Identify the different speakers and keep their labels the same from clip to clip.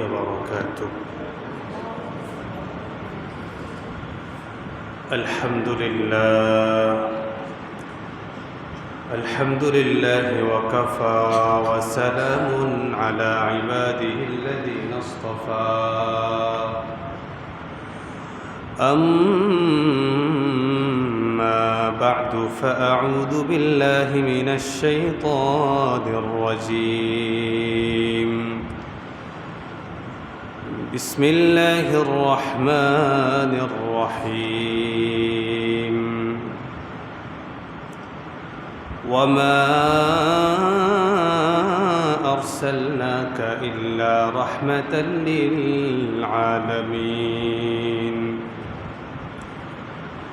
Speaker 1: وبركاته. الحمد لله وكفى وسلام على عباده الذين اصطفى. أما بعد فأعوذ بالله من الشيطان الرجيم. بسم الله الرحمن الرحيم. وما أرسلناك إلا رحمة للعالمين.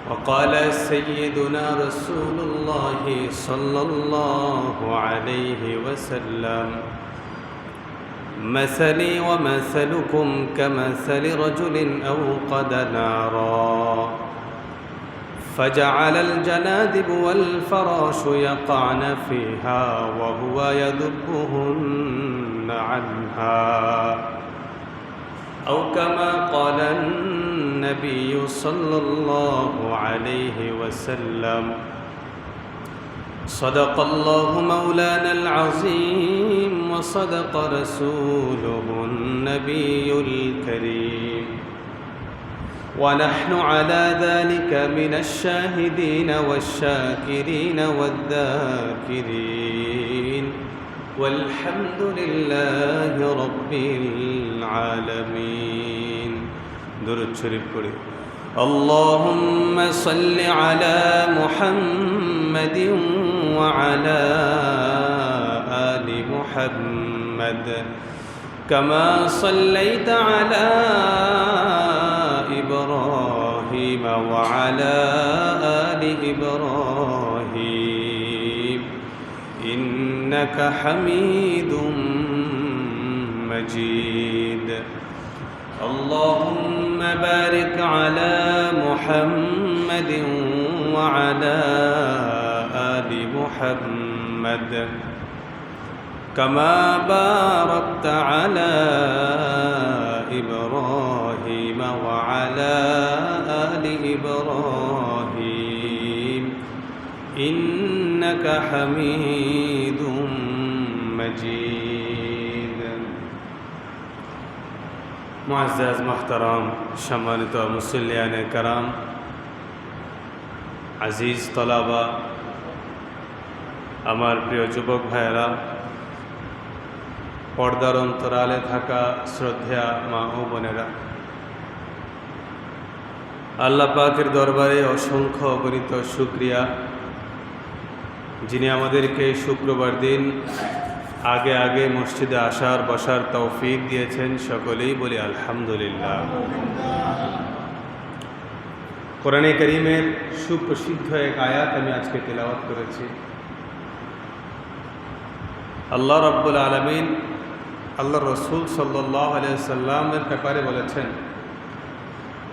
Speaker 1: وقال سيدنا رسول الله صلى الله عليه وسلم: مثلي ومثلكم كمثل رجل أوقد نارا فجعل الجنادب والفراش يقعن فيها وهو يذبهن عنها، أو كما قال النبي صلى الله عليه وسلم: صدق الله مولانا العظيم وصدق رسوله النبي الكريم، ونحن على ذلك من الشاهدين والشاكرين والذاكرين، والحمد لله رب العالمين. درود شريف পড়ি। اللهم صل على محمد وعلى آل محمد كما صليت على إبراهيم وعلى آل إبراهيم إنك حميد مجيد. اللهم بارك على محمد وعلى آل محمد كما باركت على إبراهيم وعلى آل إبراهيم إنك حميد مجيد. মুআজ্জাজ মুহতারাম সম্মানিত মুসল্লিয়ানে কারাম, আজিজ তলাবা, আমার প্রিয় যুবক ভাইয়েরা, পর্দার অন্তরালে থাকা শ্রদ্ধেয়া মা ও বোনেরা, আল্লাহ পাকের দরবারে অসংখ্য অগণিত শুকরিয়া, যিনি আমাদেরকে শুক্রবার দিন আগে আগে মসজিদে আসার বসার তৌফিক দিয়েছেন। সকলেই বলি আলহামদুলিল্লাহ। কোরআনে কারীমের সুপ্রসিদ্ধ এক আয়াত আমি আজকে তেলাওয়াত করেছি। আল্লাহ রাব্বুল আলামিন আল্লাহ রসুল সাল্লাল্লাহু আলাইহি ওয়াসাল্লামের ব্যাপারে বলেছেন: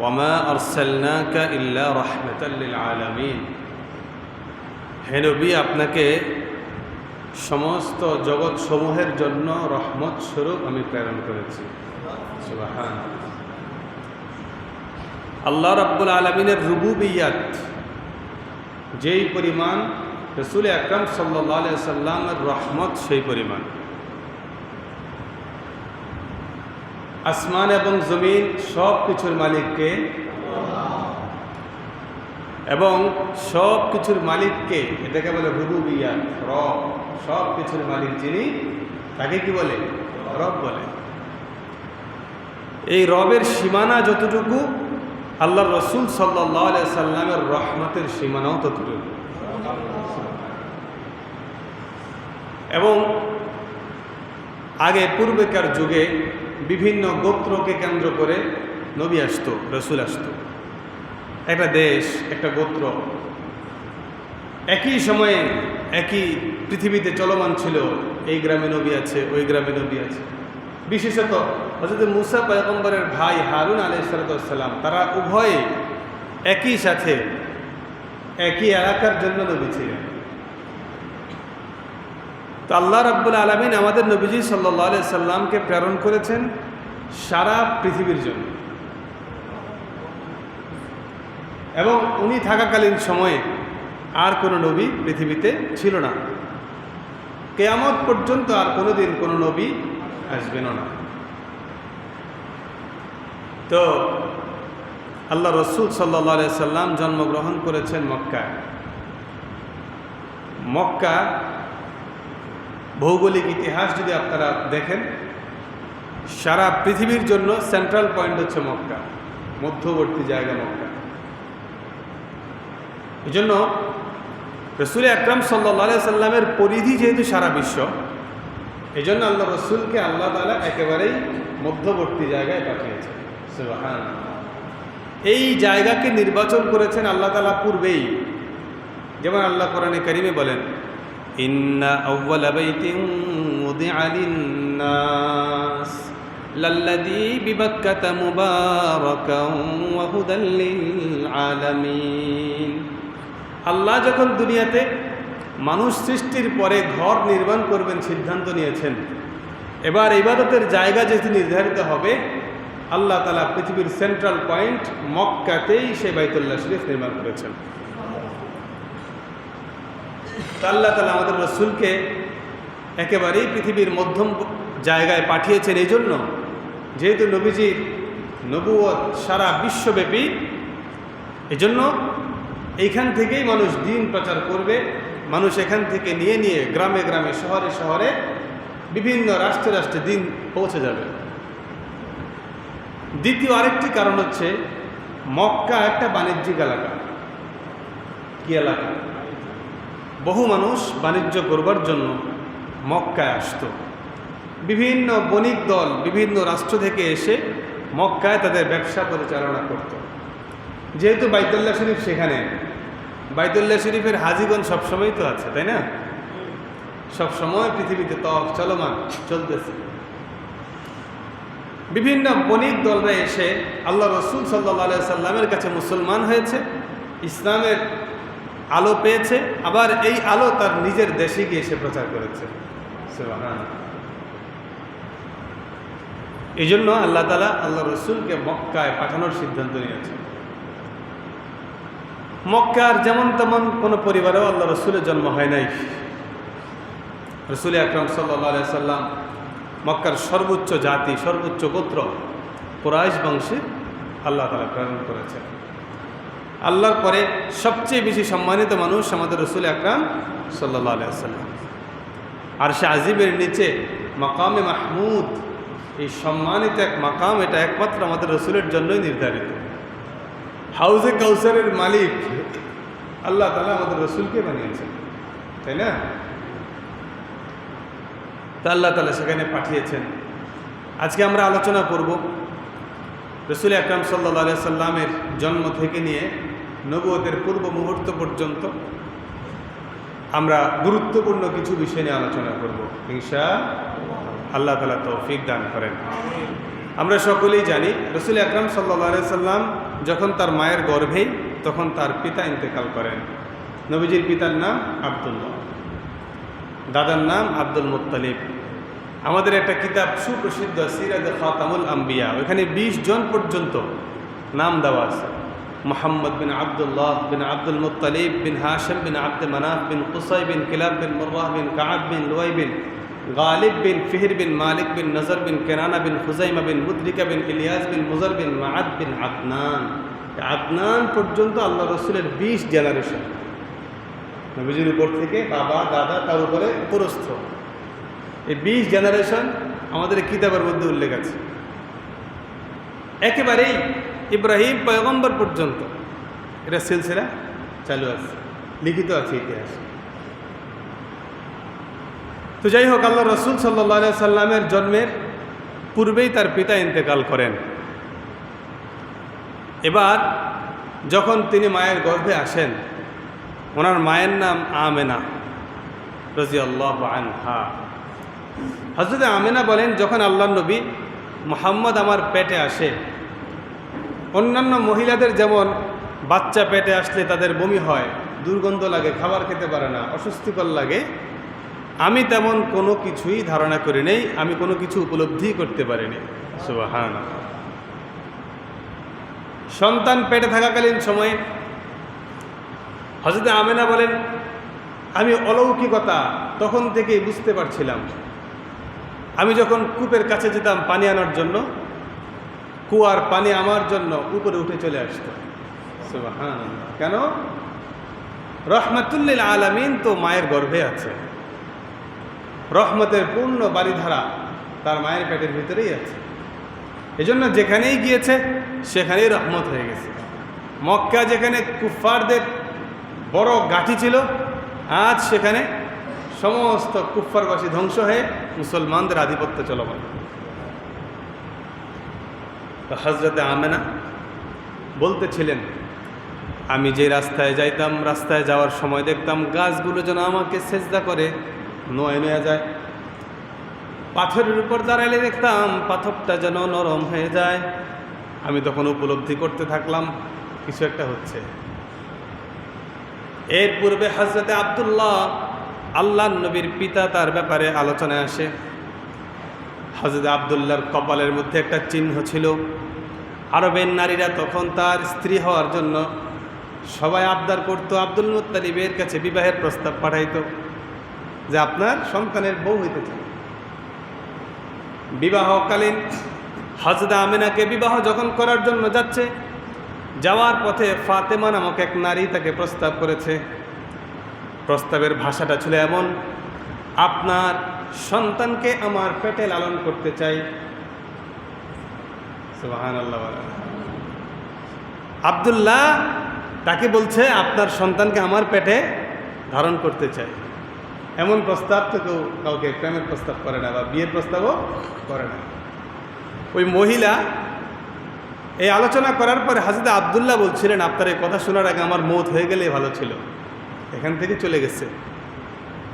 Speaker 1: ওয়ামা আরসালনাকা ইল্লা রাহমাতাল লিল আলামিন। হে নবী, আপনাকে সমস্ত জগৎ সমূহের জন্য রহমত স্বরূপ আমি প্রেরণ করেছি। সুবহানাল্লাহ। আল্লাহ রাব্বুল আলামিনের রুবুবিয়্যাত যেই পরিমাণ, রাসূল আকরাম সাল্লাল্লাহু আলাইহি ওয়াসাল্লামের রহমত সেই পরিমাণ। আসমান এবং জমিন সব কিছুর মালিককে, এবং সব কিছুর মালিককে, এটাকে বলে রুবুবিয়্যাত, রব। সব কিছুর মালিক যিনি, তাকে কি বলে? রব বলে। এই রবের সীমানা যতটুকু, আল্লাহর রসুল সাল্লাল্লাহু আলাইহি সাল্লামের রহমতের সীমানাও ততটুকু। এবং আগে পূর্বেকার যুগে বিভিন্ন গোত্রকে কেন্দ্র করে নবী আসতো, রসুল আসতো। একটা দেশ, একটা গোত্র একই সময়ে একই পৃথিবীতে চলমান ছিল। এই গ্রামে নবী আছে, ওই গ্রামে নবী আছে। বিশেষত হযরত মূসা পয়গম্বরের ভাই হারুন আলাইহিস সালাম, তারা উভয়ে একই সাথে একই এলাকার জন্য নবী ছিলেন। তো আল্লাহ রাব্বুল আলামিন আমাদের নবীজি সাল্লাল্লাহু আলাইহি সাল্লামকে প্রেরণ করেছেন সারা পৃথিবীর জন্য। এবং উনি থাকাকালীন সময়ে আর কোনো নবী পৃথিবীতে ছিল না, কিয়ামত পর্যন্ত আর কোনোদিন কোনো নবী আসবেনও না। তো আল্লাহ রসুল সাল্লাল্লাহু আলাইহি সাল্লাম জন্মগ্রহণ করেছেন মক্কায়। মক্কা ভৌগোলিক ইতিহাস যদি আপনারা দেখেন, সারা পৃথিবীর জন্য সেন্ট্রাল পয়েন্ট হচ্ছে মক্কা, মধ্যবর্তী জায়গা মক্কা। এই জন্য রসুল আকরাম সাল্লাল্লাহু আলাইহি সাল্লামের পরিধি যেহেতু সারা বিশ্ব, এই জন্য আল্লাহ রসুলকে আল্লাহ তাআলা একেবারেই মধ্যবর্তী জায়গায় পাঠিয়েছেন। সুবহানাল্লাহ। এই জায়গাকে নির্বাচন করেছেন আল্লাহ তাআলা পূর্বেই, যেমন আল্লাহ কোরআনে কারিমে বলেন, ইন্না আউওয়ালা বাইতিন উযিআ লিন-নাস লাল্লাযী বিবাক্কাতা মুবারাকান ওয়া হুদাল লিল-আলামিন। আল্লাহ যখন দুনিয়াতে মানুষ সৃষ্টির পরে ঘর নির্মাণ করবেন সিদ্ধান্ত নিয়েছেন, এবার ইবাদতের জায়গা যেহেতু নির্ধারিত হবে, আল্লাহ তাআলা পৃথিবীর সেন্ট্রাল পয়েন্ট মক্কাতেই সেই বাইতুল্লাহ শরীফ নির্মাণ করেছেন। আল্লাহ তাআলা আমাদের রসুলকে একেবারেই পৃথিবীর মধ্যম জায়গায় পাঠিয়েছেন এই জন্য, যেহেতু নবীজির নবুয়ত সারা বিশ্বব্যাপী, এজন্য এইখান থেকেই মানুষ দ্বীন প্রচার করবে। মানুষ এখান থেকে নিয়ে নিয়ে গ্রামে গ্রামে, শহরে শহরে, বিভিন্ন রাষ্ট্রে রাষ্ট্রে দ্বীন পৌঁছে যাবে। দ্বিতীয় আরেকটি কারণ হচ্ছে, মক্কা একটা বাণিজ্যিক এলাকা। কি এলাকা? বহু মানুষ বাণিজ্য করবার জন্য মক্কায় আসতো। বিভিন্ন বণিক দল বিভিন্ন রাষ্ট্র থেকে এসে মক্কায় তাদের ব্যবসা পরিচালনা করত। যেহেতু বাইতুল্লাহ শরীফ সেখানে, বাইতুল্লাহ শরীফের হাজিগণ সবসময় তো আছে, তাই না? সবসময় পৃথিবীতে তওয়াফ চলমান, চলতেছে। বিভিন্ন বণিক দলরা এসে আল্লাহ রসুল সাল্লাল্লাহু আলাইহি সাল্লামের কাছে মুসলমান হয়েছে, ইসলামের আলো পেয়েছে, আবার এই আলো তার নিজের দেশে গিয়ে এসে প্রচার করেছে। সুবহানাল্লাহ। এই জন্য আল্লাহ তাআলা আল্লাহ রসুলকে মক্কায় পাঠানোর সিদ্ধান্ত নিয়েছেন। মক্কার যেমন তেমন কোনো পরিবারেও আল্লাহ রসুলের জন্ম হয় নাই। রসুল আকরাম সাল্লাল্লাহু আলাইহি সাল্লাম মক্কার সর্বোচ্চ জাতি, সর্বোচ্চ গোত্র কুরাইশ বংশে আল্লাহ তাআলা প্রেরণ করেছেন। আল্লাহর পরে সবচেয়ে বেশি সম্মানিত মানুষ আমাদের রসুল আকরাম সাল্লাল্লাহু আলাইহি সাল্লাম। আরশে আজিমের নিচে মাকামে মাহমুদ, এই সম্মানিত এক মাকাম, এটা একমাত্র আমাদের রসুলের জন্যই নির্ধারিত। হাউজে কাউসারের মালিক আল্লাহ তাআলা আমাদের রসুলকে বানিয়েছেন, তাই না? তা আল্লাহ তাআলা সেখানে পাঠিয়েছেন। আজকে আমরা আলোচনা করব রসুল আকরাম সাল্লাল্লাহু আলাইহি সাল্লামের জন্ম থেকে নিয়ে নবুয়তের পূর্ব মুহূর্ত পর্যন্ত আমরা গুরুত্বপূর্ণ কিছু বিষয় নিয়ে আলোচনা করব ইনশাআল্লাহ। আল্লাহ তাআলা তৌফিক দান করেন। আমরা সকলেই জানি রসুল আকরাম সাল্লাল্লাহু আলাইহি সাল্লাম যখন তার মায়ের গর্ভেই, তখন তার পিতা ইন্তেকাল করেন। নবীজির পিতার নাম আব্দুল্লাহ, দাদার নাম আব্দুল মুত্তালিব। আমাদের একটা কিতাব সুপ্রসিদ্ধ সিরাত খাতামুল আম্বিয়া, ওখানে 20 জন পর্যন্ত নাম দেওয়া আছে। মুহাম্মদ বিন আব্দুল্লাহ বিন আব্দুল মুত্তালিব বিন হাশিম বিন আব্দ মানাফ বিন কুসাই বিন কিলাব বিন মুররাহ বিন কাআব বিন লুয়াই বিন গালিব বিন ফিহর বিন মালিক বিন নজর বিন কেনানা বিন খুজাইমা বিন মুদরিকা বিন ইলিয়াস বিন মুজার বিন মাআদ বিন আদনান। আদনান পর্যন্ত আল্লাহ রসুলের 20 জেনারেশন। নবীজির উপর থেকে বাবা, দাদা, তার উপরে পুরস্থ, এই 20 জেনারেশন আমাদের কিতাবের মধ্যে উল্লেখ আছে। একেবারেই ইব্রাহিম পয়গম্বর পর্যন্ত এটা সিলসিলা চালু আছে, লিখিত আছে ইতিহাসে। তো যাই হোক, আল্লাহ রসুল সাল্লাল্লাহু আলাইহি সাল্লামের জন্মের পূর্বেই তার পিতা ইন্তেকাল করেন। এবার যখন তিনি মায়ের গর্ভে আসেন, ওনার মায়ের নাম আমেনা রাদিয়াল্লাহু আনহা। হযরত আমেনা বলেন, যখন আল্লাহর নবী মুহাম্মদ আমার পেটে আসে, অন্যান্য মহিলাদের যেমন বাচ্চা পেটে আসলে তাদের বমি হয়, দুর্গন্ধ লাগে, খাবার খেতে পারে না, অস্বস্তিকর লাগে, আমি তেমন কোনো কিছুই ধারণা করি নেই, আমি কোনো কিছু উপলব্ধি করতে পারিনি। সুবহানাল্লাহ। সন্তান পেটে থাকাকালীন সময়ে হযরত আমেনা বলেন, আমি অলৌকিকতা তখন থেকেই বুঝতে পারছিলাম। আমি যখন কূপের কাছে যেতাম পানি আনার জন্য, কুয়ার পানি আমার জন্য উপরে উঠে চলে আসতো। সুবহানাল্লাহ। কেন? রহমাতুল লিল আলামিন তো মায়ের গর্ভে আছে, রহমতের পূর্ণ বারিধারা তার মায়ের পেটের ভিতরেই আছে। এজন্য যেখানেই গিয়েছে সেখানেই রহমত হয়ে গেছে। মক্কা যেখানে কুফফারদের বড় গাঁঠি ছিল, আজ সেখানে সমস্ত কুফফারবাসী ধ্বংস হয়ে মুসলমানদের আধিপত্য চলমান। তো হযরত আমেনা বলতেছিলেন, আমি যে রাস্তায় যাইতাম, রাস্তায় যাওয়ার সময় দেখতাম গাছগুলো যেন আমাকে সেজদা করে নয় নয়া যায়। পাথরের উপর দাঁড়াইলে দেখতাম পাথরটা যেন নরম হয়ে যায়। আমি তখন উপলব্ধি করতে থাকলাম কিছু একটা হচ্ছে। এর পূর্বে হযরতে আব্দুল্লাহ, আল্লাহর নবীর পিতা, তার ব্যাপারে আলোচনায় আসে। হযরতে আব্দুল্লাহর কপালের মধ্যে একটা চিহ্ন ছিল। আরবের নারীরা তখন তার স্ত্রী হওয়ার জন্য সবাই আবদার করত, আব্দুল মুত্তালিবের কাছে বিবাহের প্রস্তাব পাঠাইত যে আপনার সন্তানের বউ হইতে চায়। বিবাহকালীন হযরত আমেনাকে বিবাহ যখন করার জন্য যাচ্ছে, যাওয়ার পথে ফাতেমা নামক এক নারী তাকে প্রস্তাব করেছে। প্রস্তাবের ভাষাটা ছিল এমন, আপনার সন্তানকে আমার পেটে লালন করতে চাই। সুবহানাল্লাহ। আব্দুল্লাহ তাকে বলছে, আপনার সন্তানকে আমার পেটে ধারণ করতে চাই। এমন প্রস্তাব তো কেউ কাউকে প্রেমের প্রস্তাব করে না বা বিয়ের প্রস্তাবও করে না। ওই মহিলা এই আলোচনা করার পরে হযরত আব্দুল্লাহ বলছিলেন, আপনার এই কথা শোনার আগে আমার মৌত হয়ে গেলেই ভালো ছিল। এখান থেকে চলে গেছে।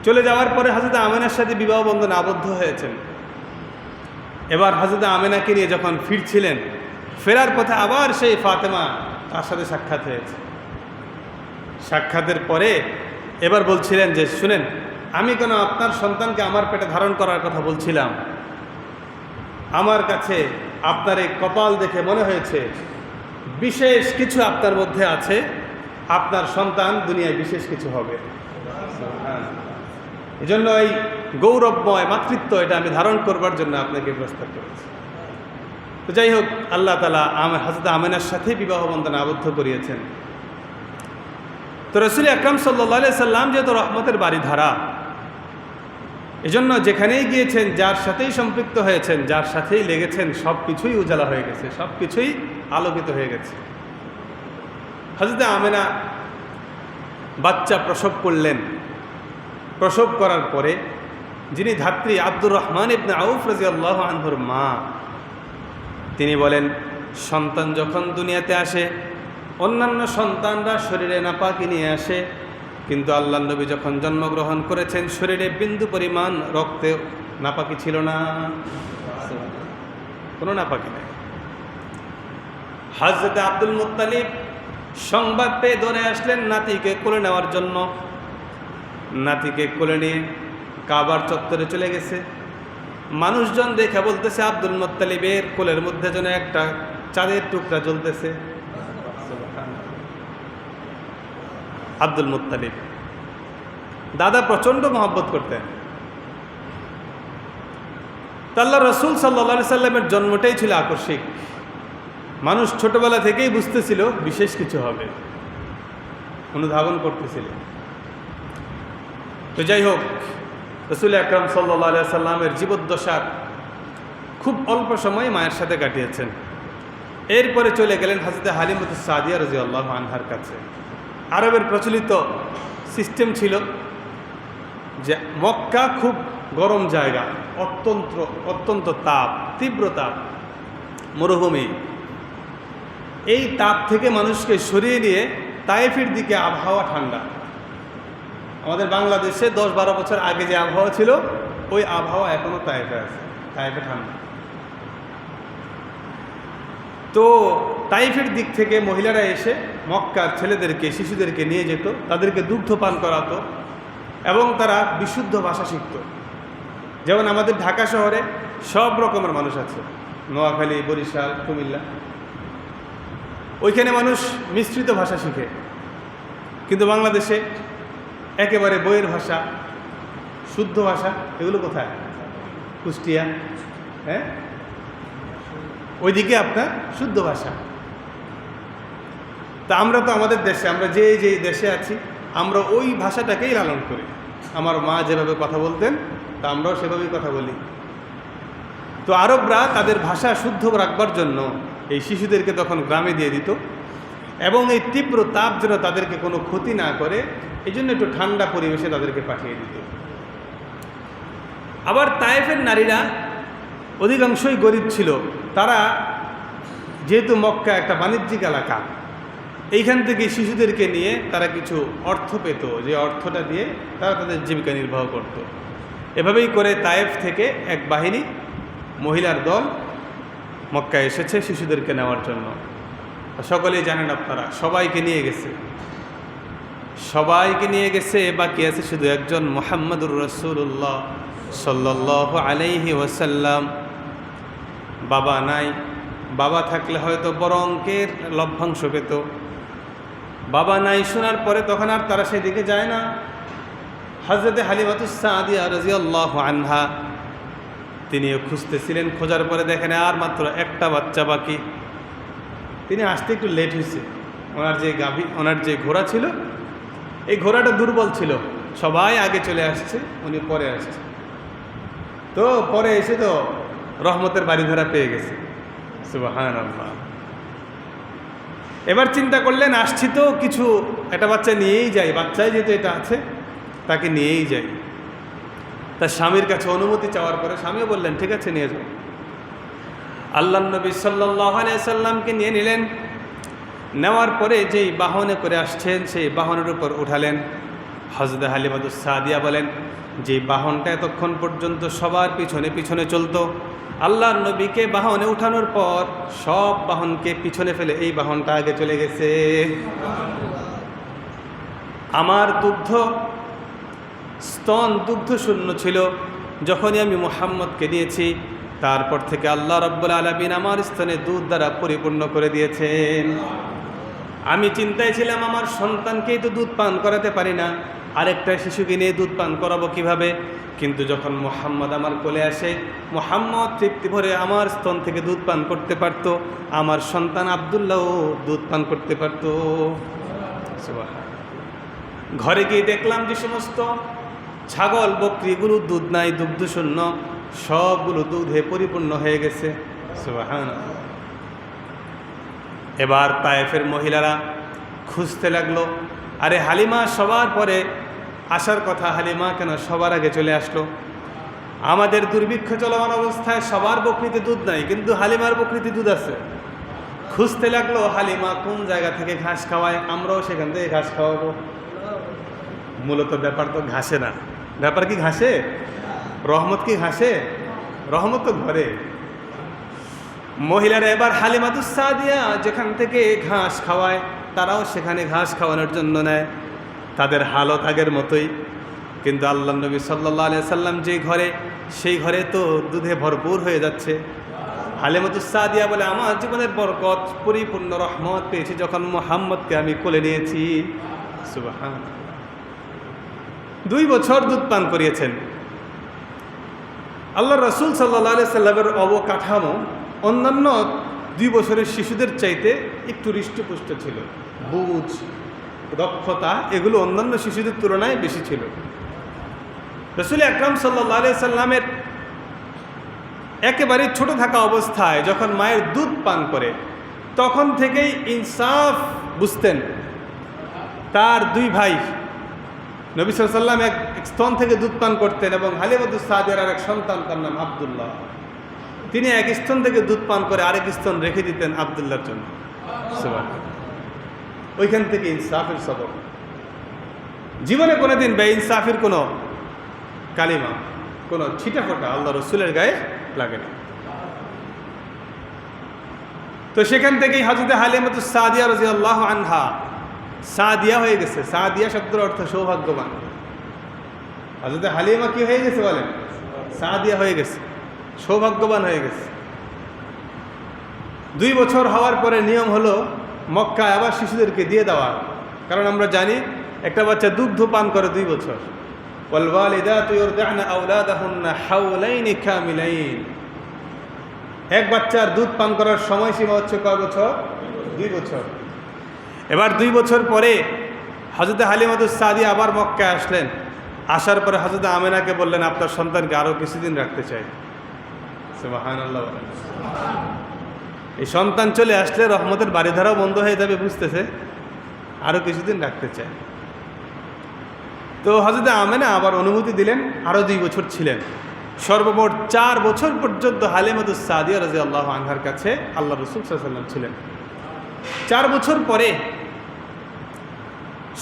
Speaker 1: চলে যাওয়ার পরে হযরত আমেনার সাথে বিবাহ বন্ধনে আবদ্ধ হয়েছেন। এবার হযরত আমেনাকে নিয়ে যখন ফিরছিলেন, ফেরার পথে আবার সেই ফাতেমা তার সাথে সাক্ষাৎ হয়েছে। সাক্ষাতের পরে এবার বলছিলেন যে, শুনেন, আমি কেন আপনার সন্তানকে আমার পেটে ধারণ করার কথা বলছিলাম, আমার কাছে আপনার এই কপাল দেখে মনে হয়েছে বিশেষ কিছু আপনার মধ্যে আছে, আপনার সন্তান দুনিয়ায় বিশেষ কিছু হবে। এজন্য এই গৌরবময় মাতৃত্ব এটা আমি ধারণ করবার জন্য আপনাকে প্রস্তাব করেছি। তো যাই হোক, আল্লাহ তাআলা আমার হযরত আমেনার সাথে বিবাহ বন্ধনে আবদ্ধ করিয়েছেন। তো রাসূল আকরাম সাল্লাল্লাহু আলাইহি সাল্লাম যেহেতু রহমতের বারিধারা, এজন্য যেখানেই গিয়েছেন, যার সাথেই সম্পৃক্ত হয়েছেন, যার সাথেই লেগেছেন, সব কিছুই উজালা হয়ে গেছে, সব কিছুই আলোকিত হয়ে গেছে। হযরত আমেনা বাচ্চা প্রসব করলেন। প্রসব করার পরে যিনি ধাত্রী আব্দুর রহমান ইবনে আউফ রাদিয়াল্লাহু আনহুর মা, তিনি বলেন, সন্তান যখন দুনিয়াতে আসে, অন্যান্য সন্তানরা শরীরে নাপাকি নিয়ে আসে, কিন্তু আল্লাহর নবী যখন জন্মগ্রহণ করেছেন, শরীরে বিন্দু পরিমাণ রক্তে নাপাকি ছিল না, কোনো নাপাকি নেই। হযরত আব্দুল মুত্তালিব সংবাদ পেয়ে দৌড়ে আসলেন নাতিকে কোলে নেওয়ার জন্য। নাতিকে কোলে নিয়ে কাবার চত্বরে চলে গেছে। মানুষজন দেখে বলতেছে, আব্দুল মুত্তালিবের কোলের মধ্যে যেন একটা চাঁদের টুকরা জ্বলতেছে। আব্দুল মুত্তালিব দাদা প্রচণ্ড মহব্বত করতেন। আল্লাহর রাসূল সাল্লাল্লাহু আলাইহি সাল্লামের জন্মটাই ছিল আকস্মিক। মানুষ ছোটবেলা থেকেই বুঝতেছিল বিশেষ কিছু হবে, অনুধাবন করতেছিল। তো যাই হোক, রাসূল আকরাম সাল্লাল্লাহু আলাইহি সাল্লামের জীবদ্দশার খুব অল্প সময় মায়ের সাথে কাটিয়েছেন। এরপরে চলে গেলেন হযরত হালিমাতুস সাদিয়া রাদিয়াল্লাহু আনহার কাছে। আরবের প্রচলিত সিস্টেম ছিল যে মক্কা খুব গরম জায়গা, অত্যন্ত তাপ, তীব্র তাপ, মরুভূমি। এই তাপ থেকে মানুষকে সরিয়ে নিয়ে তায়েফের দিকে আবহাওয়া ঠান্ডা। আমাদের বাংলাদেশে 10-12 বছর আগে যে আবহাওয়া ছিল, ওই আবহাওয়া এখনও তায়েফে আছে, তায়েফে ঠান্ডা। তো তাইফের দিক থেকে মহিলারা এসে মক্কার ছেলেদেরকে, শিশুদেরকে নিয়ে যেত, তাদেরকে দুগ্ধ পান করাতো এবং তারা বিশুদ্ধ ভাষা শিখত। যেমন আমাদের ঢাকা শহরে সব রকমের মানুষ আছে, নোয়াখালী, বরিশাল, কুমিল্লা, ওইখানে মানুষ মিশ্রিত ভাষা শিখে। কিন্তু বাংলাদেশে একেবারে বইয়ের ভাষা, শুদ্ধ ভাষা, এগুলো কোথায়? কুষ্টিয়া, হ্যাঁ, ওইদিকে আপনার শুদ্ধ ভাষা। তা আমরা তো আমাদের দেশে, আমরা যে দেশে আছি, আমরা ওই ভাষাটাকেই লালন করি। আমার মা যেভাবে কথা বলতেন, তা আমরাও সেভাবেই কথা বলি। তো আরবরা তাদের ভাষা শুদ্ধ রাখবার জন্য এই শিশুদেরকে তখন গ্রামে দিয়ে দিত, এবং এই তীব্র তাপ যেন তাদেরকে কোনো ক্ষতি না করে, এই জন্য একটু ঠান্ডা পরিবেশে তাদেরকে পাঠিয়ে দিত। আবার তায়েফের নারীরা অধিকাংশই গরিব ছিল। তারা যেহেতু মক্কা একটা বাণিজ্যিক এলাকা, এইখান থেকে শিশুদেরকে নিয়ে তারা কিছু অর্থ পেত, যে অর্থটা দিয়ে তারা তাদের জীবিকা নির্বাহ করত। এভাবেই করে তায়েফ থেকে এক বাহিনী মহিলার দল মক্কায় এসেছে শিশুদেরকে নেওয়ার জন্য। সকলেই জানেন আপনারা, সবাইকে নিয়ে গেছে, সবাইকে নিয়ে গেছে। বাকি আছে শুধু একজন, মুহাম্মদুর রাসূলুল্লাহ সাল্লাল্লাহু আলাইহি ওয়াসাল্লাম। বাবা নাই, বাবা থাকলে হয়তো বড় অঙ্কের লভ্যাংশ পেত। বাবা নাই শোনার পরে তখন আর তারা সেদিকে যায় না। হযরতে হালিমাতুস সাদিয়া রাদিয়াল্লাহু আনহা তিনিও খুঁজতেছিলেন, খোঁজার পরে দেখেন আর মাত্র একটা বাচ্চা বাকি। তিনি আসতে একটু লেট হয়েছে। ওনার যে ঘোড়া ছিল, এই ঘোড়াটা দুর্বল ছিল, সবাই আগে চলে আসছে, উনি পরে আসছে। তো পরে এসে তো রহমতের বাড়িধারা পেয়ে গেছে। সুবহানাল্লাহ। এবার চিন্তা করলেন, আসছি তো কিছু একটা বাচ্চা নিয়েই যাই, বাচ্চাই যেহেতু এটা আছে তাকে নিয়েই যাই। তার স্বামীর কাছে অনুমতি চাওয়ার পরে স্বামীও বললেন ঠিক আছে নিয়ে যাও। আল্লাহর নবী সাল্লাল্লাহু আলাইহি সাল্লামকে নিয়ে নিলেন। নেওয়ার পরে যেই বাহনে করে আসছেন সেই বাহনের উপর উঠালেন। হযরত হালিমাতুস সাদিয়া বলেন, যে বাহনটা এতক্ষণ পর্যন্ত সবার পিছনে পিছনে চলতো, আল্লাহর নবীকে বাহনে উঠানোর পর সব বাহনকে পিছনে ফেলে এই বাহনটা আগে চলে গেছে। আমার স্তন দুগ্ধ শূন্য ছিল। যখনই আমি মুহাম্মদকে দিয়েছি, তারপর থেকে আল্লাহ রাব্বুল আলামিন আমার স্তনে দুধ দ্বারা পরিপূর্ণ করে দিয়েছেন। আমি চিন্তায় ছিলাম, আমার সন্তানকেই তো দুধ পান করাতে পারি না, আরেকটা শিশুকে নিয়ে দুধ পান করাবো কিভাবে? কিন্তু যখন মুহাম্মদ আমার কোলে আসে, মুহাম্মদ তৃপ্তি ভরে আমার স্তন থেকে দুধ পান করতে পারত, আমার সন্তান আব্দুল্লাহও দুধ পান করতে পারত। ঘরে গিয়ে দেখলাম যে সমস্ত ছাগল বকরিগুলো দুধ নাই, দুগ্ধ শূন্য, সবগুলো দুধে পরিপূর্ণ হয়ে গেছে। সুবহানাল্লাহ। এবার তায়েফের মহিলারা খুঁজতে লাগলো, আরে হালিমা সবার পরে আসার কথা, হালিমা কেন সবার আগে চলে আসলো? আমাদের দুর্ভিক্ষ চলমান অবস্থায় সবার বকরিতে দুধ নাই, কিন্তু হালিমার বকরিতে দুধ আছে। খুঁজতে লাগলো হালিমা কোন জায়গা থেকে ঘাস খাওয়ায়, আমরাও সেখান থেকে ঘাস খাওয়াবো। মূলত ব্যাপার তো ঘাসে না। ব্যাপার কি ঘাসে? রহমত কি ঘাসে? রহমত তো ঘরে। মহিলারা এবার হালিমাতুস সাদিয়া যেখান থেকে ঘাস খাওয়ায়, তারাও সেখানে ঘাস খাওয়ানোর জন্য নেয়। তাদের হালত আগের মতোই। কিন্তু আল্লাহর নবী সাল্লাল্লাহু আলাইহি সাল্লাম যে ঘরে, সেই ঘরে তো দুধে ভরপুর হয়ে যাচ্ছে। হালিমাতুস সাদিয়া বলে, আমার জীবনের বরকত, পরিপূর্ণ রহমত পেয়েছি যখন মুহাম্মদকে আমি কোলে নিয়েছি। সুবহানাল্লাহ। 2 বছর দুধ পান করিয়েছেন। আল্লাহর রাসূল সাল্লাল্লাহু আলাইহি সাল্লামের অবকাঠামো অন্যান্য 2 বছরের শিশুদের চাইতে একটু হৃষ্টপুষ্ট ছিল। বুঝ, দক্ষতা, এগুলো অন্যান্য শিশুদের তুলনায় বেশি ছিল। রাসূল আকরাম সাল্লাল্লাহু আলাইহি সাল্লামের একেবারে ছোট থাকা অবস্থায় যখন মায়ের দুধ পান করে, তখন থেকেই ইনসাফ বুঝতেন। তার 2 ভাই নবী সাল্লাল্লাহু আলাইহি সাল্লাম এক স্তন থেকে দুধ পান করতেন, এবং হালিমাতুস সাদিয়ার আর এক সন্তান, তার নাম আব্দুল্লাহ। তিনি এক স্তন থেকে দুধ পান করে আরেক স্তন রেখে দিতেন আব্দুল্লাহর জন্য। সুবহানাল্লাহ। ওইখান থেকে ইনসাফের সবক। জীবনে কোনোদিন বেইনসাফের কোনো কালিমা, কোনো ছিটাফোঁটা আল্লাহ রসুলের গায়ে লাগে না। তো সেখান থেকেই হযরত হালিমাতুস সাদিয়া রাদিয়াল্লাহু আনহা সাদিয়া হয়ে গেছে। সাদিয়া শব্দের অর্থ সৌভাগ্যবান। হযরত হালিমা কি হয়ে গেছে বলেন? সাদিয়া হয়ে গেছে, সৌভাগ্যবান হয়ে গেছে। 2 বছর হওয়ার পরে নিয়ম হলো মক্কায় আবার শিশুদেরকে দিয়ে দেওয়া, কারণ আমরা জানি একটা বাচ্চা দুগ্ধ পান করে 2 বছর। ওয়ালওয়ালিদাতু ইরদি'না আওলাদাহুন্না হাওলাইনি কামিলাইন। এক বাচ্চার দুধ পান করার সময়সীমা হচ্ছে কয় বছর? 2 বছর। এবার 2 বছর পরে হযরত হালিমাতুস সাদিয়া আবার মক্কায় আসলেন। আসার পরে হযরত আমেনাকে বললেন, আপনার সন্তানকে আরও কিছুদিন রাখতে চাই। সুবহানাল্লাহ। এই সন্তান চলে আসলে রহমতের বাড়িধারাও বন্ধ হয়ে যাবে, বুঝতেছে, আরও কিছুদিন রাখতে চায়। তো হযরত আমেনা আবার অনুমতি দিলেন, আরও 2 বছর ছিলেন। সর্বমোট 4 বছর পর্যন্ত হালিমাতুস সাদিয়া রাদিয়াল্লাহু আনহার কাছে আল্লাহ রাসূল সাল্লাল্লাহু আলাইহি ওয়াসাল্লাম ছিলেন। 4 বছর পরে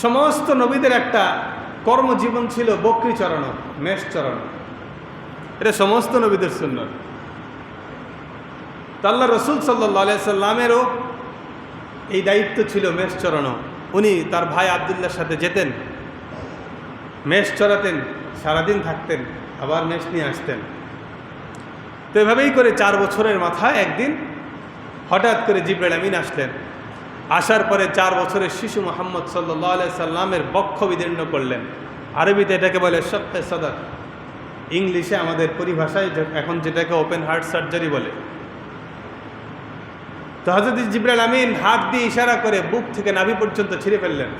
Speaker 1: সমস্ত নবীদের একটা কর্মজীবন ছিল বকরি চড়ানো, মেষ চড়ানো। এটা সমস্ত নবীদের সুন্নাত। তো আল্লাহ রাসূল সাল্লাল্লাহু আলাইহি ওয়াসাল্লামেরও এই দায়িত্ব ছিল মেষ চড়ানো। উনি তার ভাই আব্দুল্লাহর সাথে যেতেন, মেষ চড়াতেন, সারাদিন থাকতেন, আবার মেষ নিয়ে আসতেন। তো এভাবেই করে 4 বছরের মাথায় একদিন হঠাৎ করে জিবরাইল আমিন আসলেন। আসার পরে 4 বছরের শিশু মুহাম্মদ সাল্লাল্লাহু আলাইহি সাল্লামের বক্ষ বিদীর্ণ করলেন। আরবিতে এটাকে বলে শাক্কে সাদর, ইংলিশে আমাদের পরিভাষায় এখন যেটাকে ওপেন হার্ট সার্জারি বলে। তো হযরত জিবরাইল আমিন হাত দিয়ে ইশারা করে বুক থেকে নাভি পর্যন্ত ছিঁড়ে ফেললেন।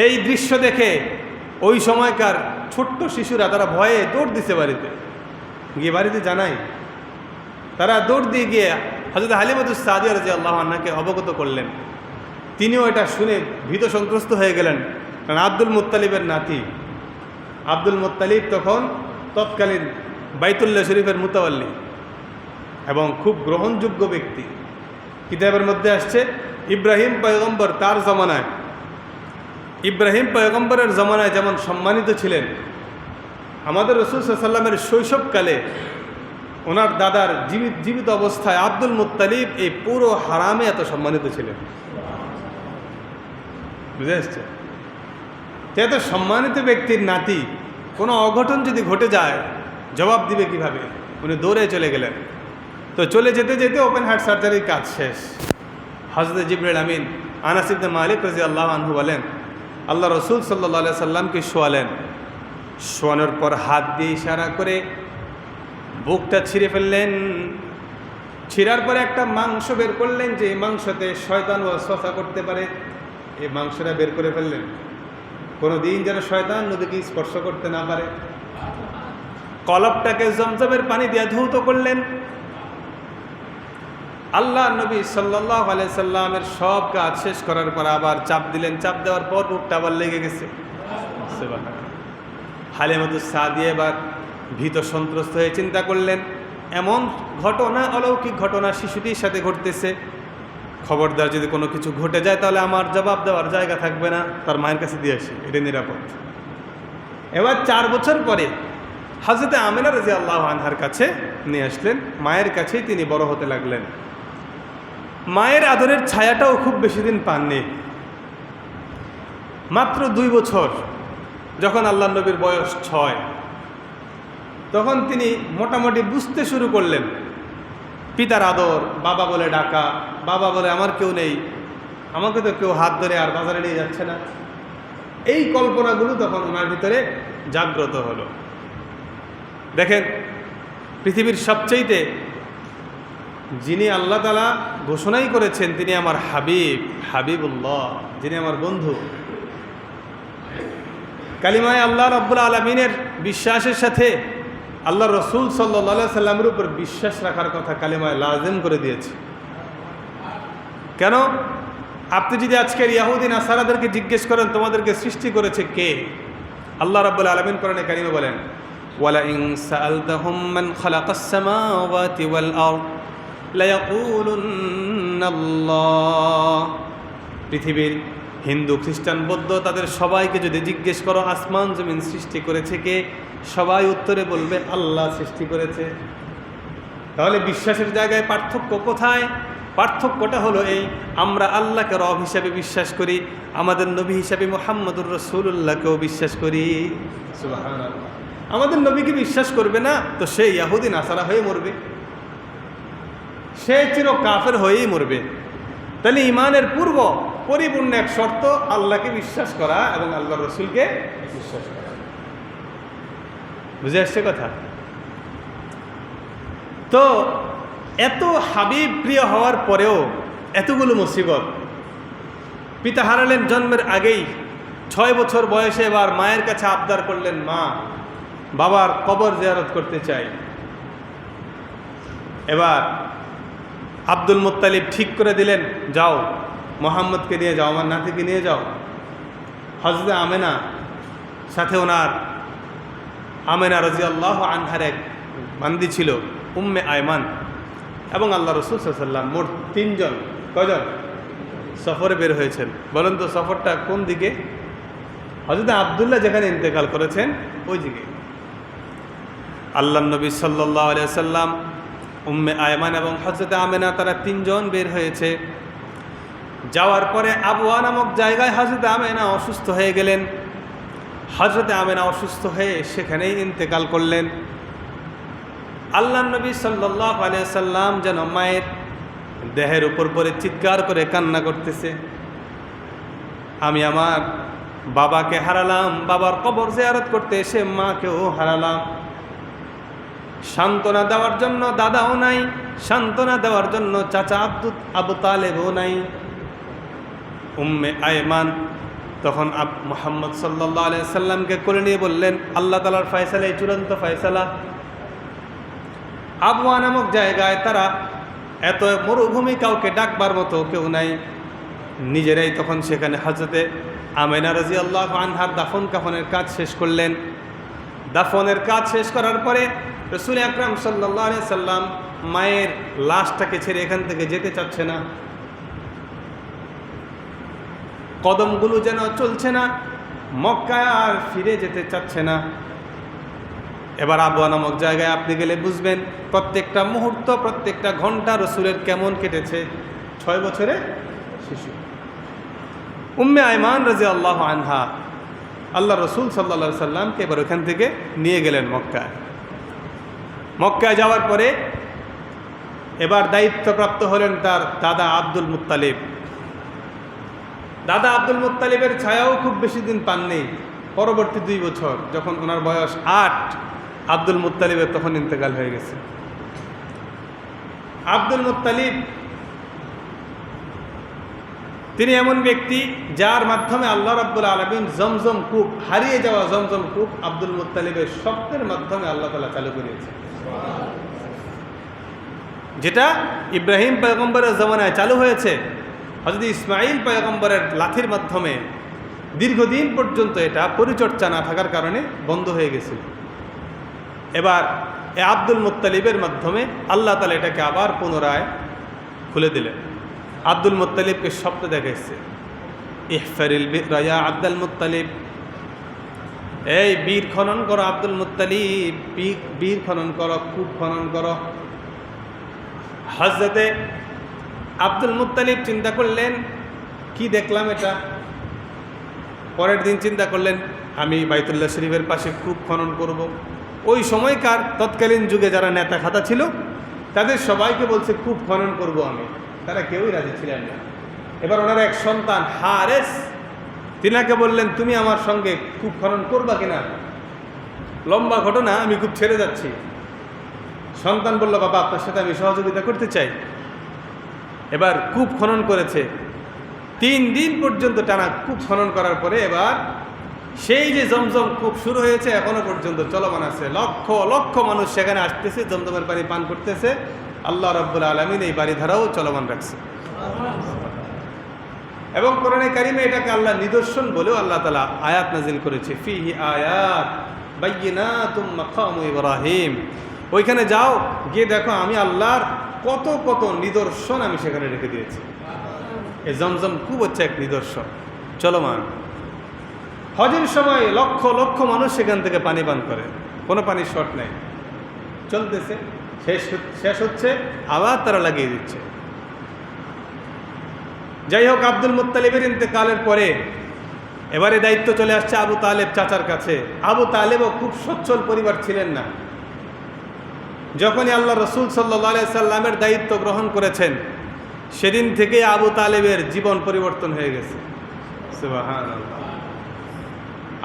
Speaker 1: এই দৃশ্য দেখে ওই সময়কার ছোট্ট শিশুরা তারা ভয়ে দৌড় দিছে বাড়িতে গিয়ে, বাড়িতে জানাই, তারা দৌড় দিয়ে গিয়ে হযরত হালিমাতুস সাদিয়া রাদিয়াল্লাহু আনহাকে অবগত করলেন। তিনিও এটা শুনে ভীত সন্ত্রস্ত হয়ে গেলেন, কারণ আব্দুল মুত্তালিবের নাতি। আব্দুল মুত্তালিব তখন তৎকালীন বাইতুল্লাহ শরীফের মুতাওয়াল্লি এবং খুব গ্রহণযোগ্য ব্যক্তি। কিতাবের মধ্যে আসছে ইব্রাহিম পয়গম্বর তার জমানায়, ইব্রাহিম পয়গম্বরের জমানায় যেমন সম্মানিত ছিলেন, আমাদের রাসূল সাল্লাল্লাহু আলাইহি ওয়াসাল্লামের শৈশবকালে ওনার দাদার জীবিত অবস্থায় আব্দুল মুত্তালিব এই পুরো হারামে এত সম্মানিত ছিলেন। বুঝে আসছে? এত সম্মানিত ব্যক্তির নাতি কোনো অঘটন যদি ঘটে যায় জবাব দিবে কিভাবে? উনি দৌড়ে চলে গেলেন। তো চলে যেতে যেতে ওপেন হার্ট সার্জারির কাজ শেষ। হযরত জিবরাইল আমিন আনাস ইবনে মালিক রাদিয়াল্লাহু আনহু বলেন, আল্লাহ রাসূল সাল্লাল্লাহু আলাইহি সাল্লামকে শোয়ালেন। শোয়ানোর পর হাত দিয়ে ইশারা করে বুকটা ছিঁড়ে ফেললেন। ছিঁড়ার পরে একটা মাংস বের করলেন, যে এই মাংসতে শয়তান ওয়াসওয়াসা করতে পারে, এই মাংসটা বের করে ফেললেন। কোনো দিন যেন শয়তান নবীকে স্পর্শ করতে না পারে। কলবটাকে জমজমের পানি দিয়ে ধৌত করলেন। আল্লাহ নবী সাল্লাল্লাহু আলাইহি সাল্লামের সব কাজ শেষ করার পর আবার চাপ দিলেন। চাপ দেওয়ার পর বুকটা আবার লেগে গেছে। হালিমাতুস সাদিয়া এবার ভীত সন্ত্রস্ত হয়ে চিন্তা করলেন, এমন ঘটনা, অলৌকিক ঘটনা শিশুটির সাথে ঘটতেছে, খবরদার যদি কোনো কিছু ঘটে যায় তাহলে আমার জবাব দেওয়ার জায়গা থাকবে না, তার মায়ের কাছে দিয়ে আসি, এটা নিরাপদ। এবার 4 বছর পরে হযরত আমেনা রাদিয়াল্লাহু আনহার কাছে নিয়ে আসলেন। মায়ের কাছেই তিনি বড় হতে লাগলেন। মায়ের আদরের ছায়াটাও খুব বেশি দিন পাননি। মাত্র 2 বছর যখন আল্লাহ নবীর বয়স 6, তখন তিনি মোটামুটি বুঝতে শুরু করলেন পিতার আদর, বাবা বলে ডাকা, বাবা বলে আমার কেউ নেই, আমাকে তো কেউ হাত ধরে আর বাজারে নিয়ে যাচ্ছে না। এই কল্পনাগুলো তখন ওনার ভিতরে জাগ্রত হলো। দেখেন, পৃথিবীর সবচেয়ে যিনি আল্লাহ তাআলা ঘোষণাই করেছেন তিনি আমার হাবিব, হাবিবুল্লাহ, যিনি আমার বন্ধু, কালিমায়ে আল্লাহ রাব্বুল আলামিনের বিশ্বাসের সাথে আল্লাহ রাসূল সাল্লাল্লাহু আলাইহি সাল্লামের উপর বিশ্বাস রাখার কথা কালিমায় লাজিম করে দিয়েছে। কেন? আপনি যদি আজকের ইহুদি নাসারাদেরকে জিজ্ঞেস করেন তোমাদেরকে সৃষ্টি করেছে কে, আল্লাহ রাব্বুল আলামিন কোরআনে কারিমে বলেন, ওয়ালা ইন সাআলতাহুম মান খালাকাস সামাওয়াতি ওয়াল আরদ লায়াকুলুন্নাল্লাহ। পৃথিবীর হিন্দু, খ্রিস্টান, বৌদ্ধ তাদের সবাইকে যদি জিজ্ঞেস করো আসমান জমিন সৃষ্টি করেছে কে, সবাই উত্তরে বলবে আল্লাহ সৃষ্টি করেছে। তাহলে বিশ্বাসের জায়গায় পার্থক্য কোথায়? পার্থক্যটা হলো এই, আমরা আল্লাহকে রব হিসাবে বিশ্বাস করি, আমাদের নবী হিসাবে মুহাম্মদুর রাসূলুল্লাহকেও বিশ্বাস করি। সুবহানাল্লাহ। আমাদের নবীকে বিশ্বাস করবে না তো সে ইহুদি নাসারা হয়ে মরবে। সে চির কাফের হয়েই মরবে। তাহলে ইমানের পূর্ব পরিপূর্ণ এক শর্ত আল্লাহকে বিশ্বাস করা এবং আল্লাহর রসুলকে বিশ্বাস করা। বুঝে আসছে কথা? তো এত হাবিব প্রিয় হওয়ার পরেও এতগুলো মুসিবত। পিতা হারালেন জন্মের আগেই, 6 বছর বয়সে এবার মায়ের কাছে আবদার করলেন, মা বাবার কবর জিয়ারত করতে চাই। এবার আব্দুল মুত্তালিব ঠিক করে দিলেন, যাও মোহাম্মদকে নিয়ে যাও, আমার নাতিকে নিয়ে যাও। হযরত আমেনা সাথে ওনার আমেনা রাদিয়াল্লাহু আনহার এক বান্দি ছিল উম্মে আয়মান, এবং আল্লাহ রাসূল সাল্লাল্লাহু আলাইহি ওয়াসাল্লাম মোট 3 জন। কয়জন সফরে বের হয়েছেন? বলেন তো সফরটা কোন দিকে? হযরত আব্দুল্লাহ যেখানে ইন্তেকাল করেছেন ওই দিকে। আল্লাহর নবী সাল্লাল্লাহু আলাইহি ওয়াসাল্লাম, উম্মে আয়মান এবং হযরত আমেনা, তারা 3 জন বের হয়েছে। যাওয়ার পরে আবওয়া নামক জায়গায় হযরত আমেনা অসুস্থ হয়ে গেলেন। হযরত আমেনা অসুস্থ হয়ে সেখানেই ইন্তেকাল করলেন। আল্লাহর নবী সাল্লাল্লাহু আলাইহি ওয়াসাল্লাম যেন মায়ের দেহের উপর পরে চিৎকার করে কান্না করতেছে, আমি আমার বাবাকে হারালাম, বাবার কবর জিয়ারত করতে এসে মাকেও হারালাম। সান্ত্বনা দেওয়ার জন্য দাদাও নাই, সান্ত্বনা দেওয়ার জন্য চাচা আবু তালেবও নাই। উম্মে আয়মান তখন মুহাম্মদ সাল্লাল্লাহু আলাইহি ওয়াসাল্লামকে কোলে নিয়ে বললেন, আল্লাহ তাআলার ফয়সালা, এই চূড়ান্ত ফয়সালা। আবওয়া নামক জায়গায় তারা এত মরুভূমি, কাউকে ডাকবার মতো কেউ নাই। নিজেরাই তখন সেখানে হযরতে আমেনা রাদিয়াল্লাহু আনহার দাফন কাফনের কাজ শেষ করলেন। দাফনের কাজ শেষ করার পরে রাসূল আকরাম সাল্লাল্লাহু আলাইহি সাল্লাম মায়ের লাশটাকে ছেড়ে এখান থেকে যেতে চাচ্ছে না। কদমগুলো যেন চলছে না, মক্কায় আর ফিরে যেতে চাচ্ছে না। এবার আবওয়া নামক জায়গায় আপনি গেলে বুঝবেন প্রত্যেকটা মুহূর্ত, প্রত্যেকটা ঘন্টা রাসূলের কেমন কেটেছে। 6 বছরে শিশু উম্মে আয়মান রাদিয়াল্লাহু আনহা আল্লাহ রাসূল সাল্লাল্লাহু আলাইহি সাল্লামকে এবার ওখান থেকে নিয়ে গেলেন মক্কায়। মক্কায় যাওয়ার পরে এবার দায়িত্বপ্রাপ্ত হলেন তার দাদা আব্দুল মুত্তালিব। দাদা আব্দুল মুত্তালিবের ছায়াও খুব বেশি দিন পাননি। পরবর্তী 2 বছর যখন ওনার বয়স 8, আব্দুল মুত্তালিবের তখন ইন্তেকাল হয়ে গেছে। আব্দুল মুত্তালিব তিনি এমন ব্যক্তি যার মাধ্যমে আল্লাহ রাব্বুল আলামিন জমজম কূপ, হারিয়ে যাওয়া জমজম কূপ আব্দুল মুত্তালিবের স্বপ্নের মাধ্যমে আল্লাহ তাআলা চালু করেছে। যেটা ইব্রাহিম পয়গম্বরের জামানায় চালু হয়েছে, হযরত ইসমাঈল পয়গম্বরের লাঠির মাধ্যমে দীর্ঘদিন পর্যন্ত এটা পরিচর্যা না থাকার কারণে বন্ধ হয়ে গেছিল। এবার এই আব্দুল মুত্তালিবের মাধ্যমে আল্লাহ তাআলা এটাকে আবার পুনরায় খুলে দিলেন। আব্দুল মুত্তালিবকে স্বপ্ন দেখাইছে, ইহফারিল বিররা ইয়া আব্দুল মুত্তালিব, এই বীর খনন করো আব্দুল মুত্তালিব, বীর খনন করো, কূপ খনন করো। হযরতে আব্দুল মুত্তালিব চিন্তা করলেন, কি দেখলাম এটা। পরের দিন চিন্তা করলেন, আমি বাইতুল্লাহ শরীফের পাশে কূপ খনন করব। ওই সময়কার তৎকালীন যুগে যারা নেতা খাতা ছিল তাদের সবাইকে বলছে কূপ খনন করব আমি, তারা কেউই রাজি ছিলেন না। এবার ওনার এক সন্তান হারেস, তিনাকে বললেন, তুমি আমার সঙ্গে কূপ খনন করবা কিনা। লম্বা ঘটনা, আমি খুব ছেড়ে যাচ্ছি। সন্তান বলল, বাবা আপনার সাথে আমি সহযোগিতা করতে চাই। এবার কূপ খনন করেছে 3 দিন পর্যন্ত টানা কূপ খনন করার পরে এবার সেই যে জমজম কূপ শুরু হয়েছে এখনো পর্যন্ত চলমান আছে। লক্ষ লক্ষ মানুষ সেখানে আসতেছে, জমজমের পানি পান করতেছে। আল্লাহ রাব্বুল আলামিন এই বাড়িধারাও চলমান রাখছে। এবং কোরআনে কারিমে এটাকে আল্লাহ নিদর্শন বলেও আল্লাহ তাআলা আয়াত নাজিল করেছে, ফিহি আয়াত বাইয়িনাতুম মাকামু ইব্রাহিম। ওইখানে যাও, গিয়ে দেখো আমি আল্লাহর কত কত নিদর্শন আমি সেখানে রেখে দিয়েছি। এই জমজম খুব হচ্ছে এক নিদর্শন চলমান। হজের সময় লক্ষ লক্ষ মানুষ সেখান থেকে পানি পান করে, কোনো পানির শর্ট নেই, চলতেছে, শেষ হচ্ছে, আবার তারা লাগিয়ে দিচ্ছে। যাই হোক, আব্দুল মুত্তালিবের ইন্তেকালের পরে এবারে দায়িত্ব চলে আসছে আবু তালেব চাচার কাছে। আবু তালেবও খুব সচ্ছল পরিবার ছিলেন না। যখনই আল্লাহ রসুল সাল্লাল্লাহু আলাইহি সাল্লামের দায়িত্ব গ্রহণ করেছেন, সেদিন থেকে আবু তালেবের জীবন পরিবর্তন হয়ে গেছে। সুবহানাল্লাহ।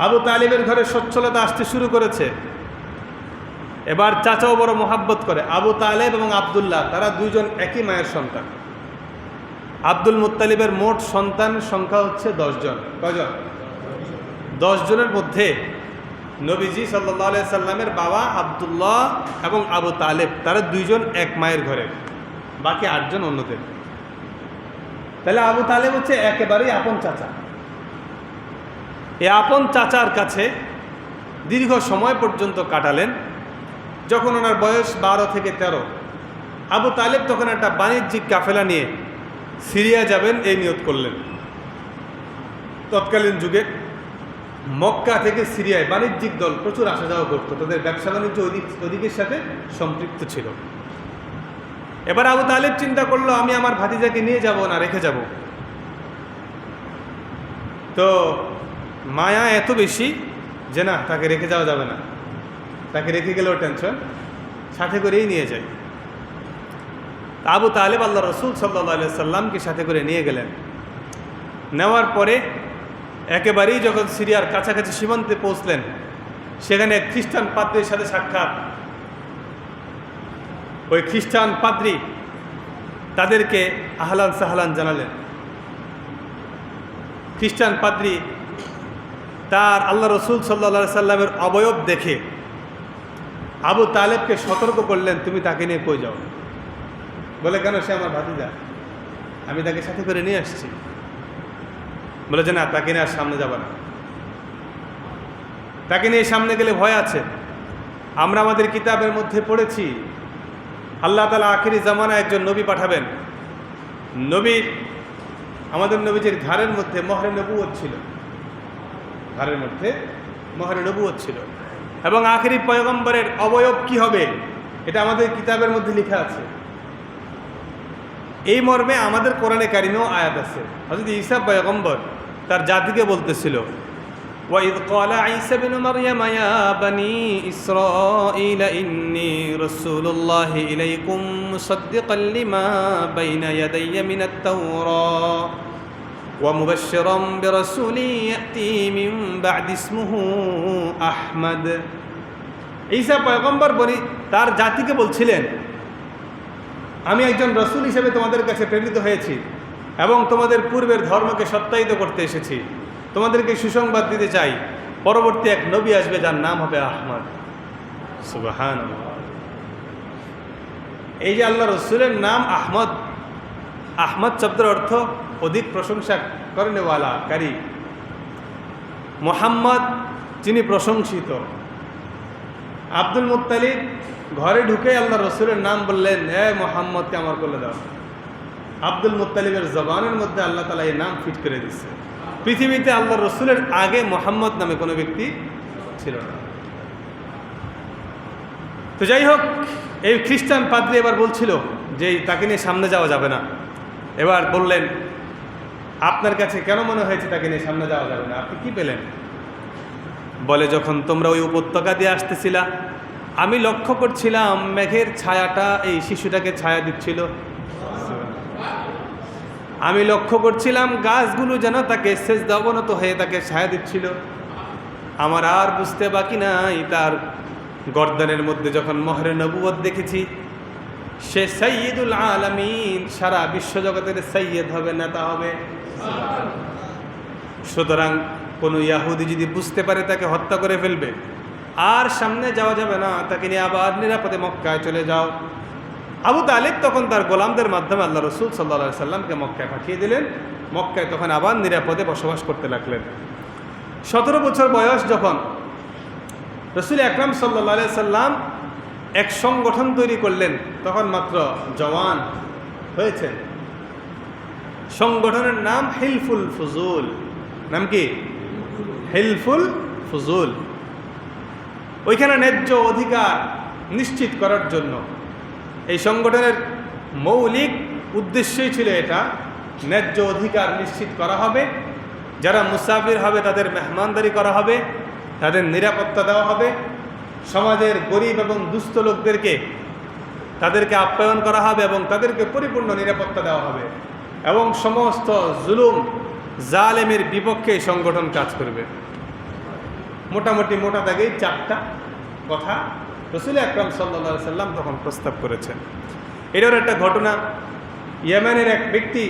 Speaker 1: আবু তালেবের ঘরে সচ্ছলতা আসতে শুরু করেছে। এবার চাচাও বড় মোহাব্বত করে। আবু তালেব এবং আব্দুল্লাহ, তারা দুইজন একই মায়ের সন্তান। আব্দুল মুত্তালিবের মোট সন্তান সংখ্যা হচ্ছে 10 জন। কয়জন? 10 জনের মধ্যে নবীজি সাল্লাল্লাহু আলাইহি সাল্লামের বাবা আব্দুল্লাহ এবং আবু তালেব, তারা দুইজন এক মায়ের ঘরে, বাকি 8 জন অন্যদের। তাহলে আবু তালেব হচ্ছে একেবারেই আপন চাচা। এই আপন চাচার কাছে দীর্ঘ সময় পর্যন্ত কাটালেন। যখন ওনার বয়স 12 থেকে 13, আবু তালেব তখন একটা বাণিজ্যিক কাফেলা নিয়ে সিরিয়া যাবেন এই নিয়ত করলেন। তৎকালীন যুগে মক্কা থেকে সিরিয়ায় বাণিজ্যিক দল প্রচুর আসা যাওয়া করত, তাদের ব্যবসা বাণিজ্য ওদিকের সাথে সম্পৃক্ত ছিল। এবার আবু তালেব চিন্তা করলো, আমি আমার ভাতিজাকে নিয়ে যাব না, রেখে যাব। তো মায়া এত বেশি যে না, তাকে রেখে যাওয়া যাবে না, তাকে রেখে গেলেও টেনশন, সাথে করেই নিয়ে যায়। আবু তালেব আল্লাহ রসুল সাল্লাল্লাহু আলাইহি সাল্লামকে সাথে করে নিয়ে গেলেন। নেওয়ার পরে একেবারেই যখন সিরিয়ার কাছাকাছি সীমান্তে পৌঁছলেন, সেখানে এক খ্রিস্টান পাদ্রীর সাথে সাক্ষাৎ। ওই খ্রিস্টান পাদ্রী তাদেরকে আহলান সাহলান জানালেন। খ্রিস্টান পাদ্রী তার আল্লাহ রসুল সাল্লাল্লাহু আলাইহি সাল্লামের অবয়ব দেখে আবু তালেবকে সতর্ক করলেন, তুমি তাকে নিয়ে কই যাও? বলে, কেন? সে আমার ভাতিজা, আমি তাকে সাথে করে নিয়ে আসছি। বলে যে না, তাকে নিয়ে আর সামনে যাব না, তাকে নিয়ে সামনে গেলে ভয় আছে। আমরা আমাদের কিতাবের মধ্যে পড়েছি আল্লাহ তাআলা আখিরি জামানায় একজন নবী পাঠাবেন। নবীর, আমাদের নবীজির ঘাড়ের মধ্যে মোহরে নবুয়ত ছিল, ঘাড়ের মধ্যে মোহরে নবুয়ত ছিল, এবং আখিরি পয়গম্বরের অবয়ব কি হবে এটা আমাদের কিতাবের মধ্যে লেখা আছে। এই মর্মে আমাদের কোরআনে কারিমেও আয়াত আছে। হযরত ঈসা পয়গম্বর তার জাতিকে বলতেছিল, وَإِذْ قَالَ عِيسَى ابْنُ مَرْيَمَ يَا بَنِي إِسْرَائِيلَ إِنِّي رَسُولُ اللَّهِ إِلَيْكُمْ مُصَدِّقًا لِمَا بَيْنَ يَدَيَّ مِنَ التَّوْرَاةِ وَمُبَشِّرًا بِرَسُولٍ يَأْتِي مِن بَعْدِ اسْمُهُ أَحْمَدُ। ঈসা পয়গম্বর তার জাতিকে বলছিলেন, আমি একজন রসুল হিসেবে তোমাদের কাছে প্রেরিত হয়েছি এবং তোমাদের পূর্বের ধর্মকে সত্যায়িত করতে এসেছি। তোমাদেরকে সুসংবাদ দিতে চাই, পরবর্তী এক নবী আসবে যার নাম হবে আহমদ। সুবহানাল্লাহ। এই যে আল্লাহ রসুলের নাম আহমদ, আহমদ শব্দের অর্থ অধিক প্রশংসা করেনেওয়ালা, কারি। মোহাম্মদ, যিনি প্রশংসিত। আব্দুল মুত্তালিব ঘরে ঢুকে আল্লাহ রসুলের নাম বললেন, এ মোহাম্মদকে আমার কোলে দাও। আব্দুল মুত্তালিবের জবানের মধ্যে আল্লাহ তাআলা এই নাম ফিট করে দিচ্ছে। পৃথিবীতে আল্লাহ রসুলের আগে মোহাম্মদ নামে কোনো ব্যক্তি ছিল না। তো যাই হোক, এই খ্রিস্টান পাদ্রী এবার বলছিল যে তাকে নিয়ে সামনে যাওয়া যাবে না। এবার বললেন, আপনার কাছে কেন মনে হয়েছে তাকে নিয়ে সামনে যাওয়া যাবে না? আপনি কি পেলেন? বলে, যখন তোমরা ওই উপত্যকা দিয়ে আসতেছিলা, আমি লক্ষ্য করছিলাম মেঘের ছায়াটা এই শিশুটাকে ছায়া দিচ্ছিল। আমি লক্ষ্য করছিলাম গাছগুলো যেন তাকে সেজদা অবনত হয়ে তাকে ছায়া দিচ্ছিল। আমার আর বুঝতে বাকি নাই, তার গর্দানের মধ্যে যখন মোহরে নবুয়ত দেখেছি, সে সাইয়্যিদুল আলামিন, সারা বিশ্বজগতের সাইয়্যিদ হবে, নেতা হবে। সুতরাং কোনো ইয়াহুদি যদি বুঝতে পারে তাকে হত্যা করে ফেলবে, আর সামনে যাওয়া যাবে না, তাকে নিয়ে আবার নিরাপদে মক্কায় চলে যাও। আবু তালেব তখন তার গোলামদের মাধ্যমে আল্লাহ রসুল সাল্লাল্লাহু আলাইহি সাল্লামকে মক্কায় পাঠিয়ে দিলেন। মক্কায় তখন আবার নিরাপদে বসবাস করতে লাগলেন। 17 বছর বয়স যখন, রসুল আকরাম সাল্লাল্লাহু আলাইহি সাল্লাম এক সংগঠন তৈরি করলেন, তখন মাত্র জওয়ান হয়েছেন। সংগঠনের নাম হিলফুল ফুজুল। নাম কি? হিলফুল ফুজুল। ওইখানে ন্যায্য অধিকার নিশ্চিত করার জন্য এই সংগঠনের মৌলিক উদ্দেশ্যই ছিল এটা, ন্যায্য অধিকার নিশ্চিত করা হবে, যারা মুসাফির হবে তাদের মেহমানদারি করা হবে, তাদের নিরাপত্তা দেওয়া হবে, সমাজের গরিব এবং দুস্থ লোকদেরকে তাদেরকে আপ্যায়ন করা হবে এবং তাদেরকে পরিপূর্ণ নিরাপত্তা দেওয়া হবে এবং সমস্ত জুলুম জালেমের বিপক্ষে সংগঠন কাজ করবে। মোটামুটি মোটা দাগেই 4টা কথা রাসূল আকরাম সাল্লাল্লাহু আলাইহি সাল্লাম তখন প্রস্তাব করেছেন। এটার একটা ঘটনা, ইয়েমেনের এক ব্যক্তি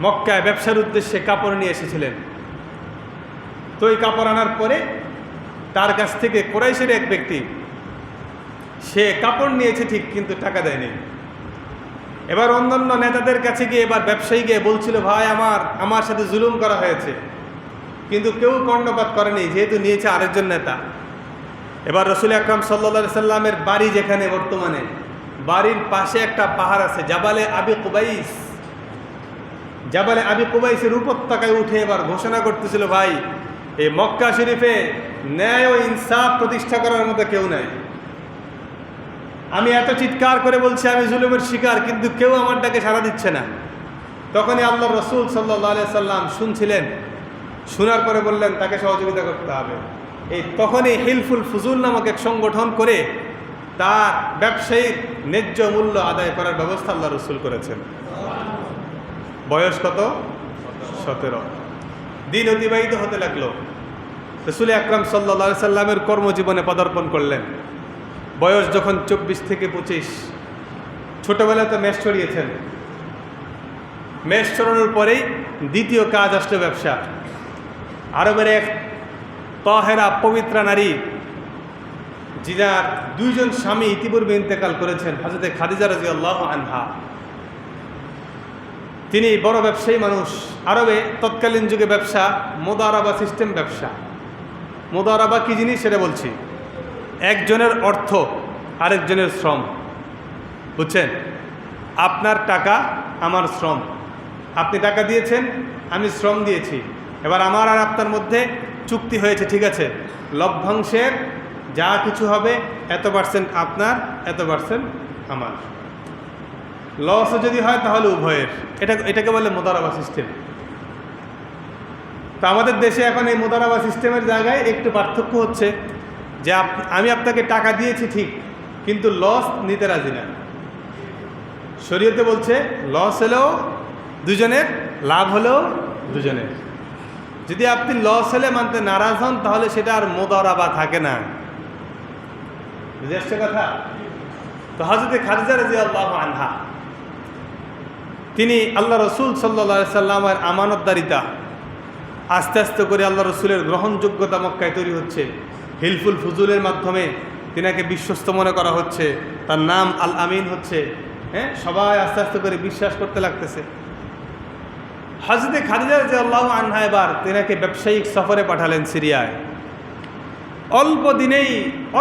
Speaker 1: মক্কায় ব্যবসার উদ্দেশ্যে কাপড় নিয়ে এসেছিলেন। তো এই কাপড় আনার পরে তার কাছ থেকে কুরাইশের এক ব্যক্তি, সে কাপড় নিয়েছে ঠিক কিন্তু টাকা দেয়নি। এবার অন্যান্য নেতাদের কাছে গিয়ে এবার ব্যবসায়ী গিয়ে বলছিল, ভাই আমার সাথে জুলুম করা হয়েছে, কিন্তু কেউ কর্ণপাত করেনি যেহেতু নিয়েছে আরেকজন নেতা। এবার রাসূল আকরাম সাল্লাল্লাহু আলাইহি সাল্লামের বাড়ি যেখানে বর্তমানে, বাড়ির পাশে একটা পাহাড় আছে জাবালে আবি কুবাইস। জাবালে আবি কুবাইসের উপত্যকায় উঠে এবার ঘোষণা করতেছিল, ভাই এই মক্কা শরীফে ন্যায় ও ইনসাফ প্রতিষ্ঠা করার মতো কেউ নাই। আমি এত চিৎকার করে বলছি আমি জুলুমের শিকার, কিন্তু কেউ আমার ডাকে সাড়া দিচ্ছে না। তখনই আল্লাহর রাসূল সাল্লাল্লাহু আলাইহি সাল্লাম শুনছিলেন, শোনার পরে বললেন তাকে সহযোগিতা করতে হবে। তখনই হিলফুল ফুজুল নামক এক সংগঠন করে তার ব্যবসায়ীর ন্যায্য মূল্য আদায় করার ব্যবস্থা আল্লাহ রাসূল করেছেন। বয়স কত? 17। দিন অতিবাহিত হতে লাগলো। রাসূল আকরাম সাল্লাল্লাহু আলাইহি সাল্লামের কর্মজীবনে পদার্পণ করলেন। বয়স যখন 24 থেকে 25, ছোটবেলাতে মেষ চড়িয়েছেন। মেষ চড়ানোর পরেই দ্বিতীয় কাজ আসলো ব্যবসা। আরবের এক তাহেরা পবিত্রা নারী, যিনার 2 জন স্বামী ইতিপূর্বে ইন্তেকাল করেছেন, হযরত খাদিজা রাদিয়াল্লাহু আনহা, তিনি বড় ব্যবসায়ী মানুষ। আরবে তৎকালীন যুগে ব্যবসা মুদারাবা সিস্টেম ব্যবসা। মুদারাবা কি জিনিস সেটা বলছি, একজনের অর্থ আরেকজনের শ্রম, বুঝছেন? আপনার টাকা আমার শ্রম, আপনি টাকা দিয়েছেন আমি শ্রম দিয়েছি, এবার আমার আর আপনার মধ্যে চুক্তি হয়েছে, ঠিক আছে, লভ্যাংশের যা কিছু হবে এত% আপনার, এত% আমার। লসও যদি হয় তাহলে উভয়ের। এটাকে বলে মুদারাবা সিস্টেম। তো আমাদের দেশে এখন এই মুদারাবা সিস্টেমের জায়গায় একটু পার্থক্য হচ্ছে যে আমি আপনাকে টাকা দিয়েছি ঠিক, কিন্তু লস নিতে রাজি না। শরীয়তে বলছে লস হলেও দুজনের, লাভ হলেও দুজনের। যদি আপনি লস হলে মানতে নারাজ হন তাহলে সেটা আর মুদারাবা থাকে না। বুঝে আসছে কথা? তো হযরত খাদিজা রাদিয়াল্লাহু আনহা, তিনি আল্লাহ রাসূল সাল্লাল্লাহু আলাইহি সাল্লামের আমানতদারিতা আস্তে আস্তে করে আল্লাহ রাসূলের গ্রহণযোগ্যতা মক্কায় তৈরি হচ্ছে। হিলফুল ফুজুলের মাধ্যমে তিনাকে বিশ্বস্ত মনে করা হচ্ছে, তার নাম আল আমিন হচ্ছে। সবাই আস্তে আস্তে করে বিশ্বাস করতে লাগতেছে। হযরত খাদিজা রাদিয়াল্লাহু আনহা এবার তিনাকে ব্যবসায়িক সফরে পাঠালেন সিরিয়ায়। অল্প দিনেই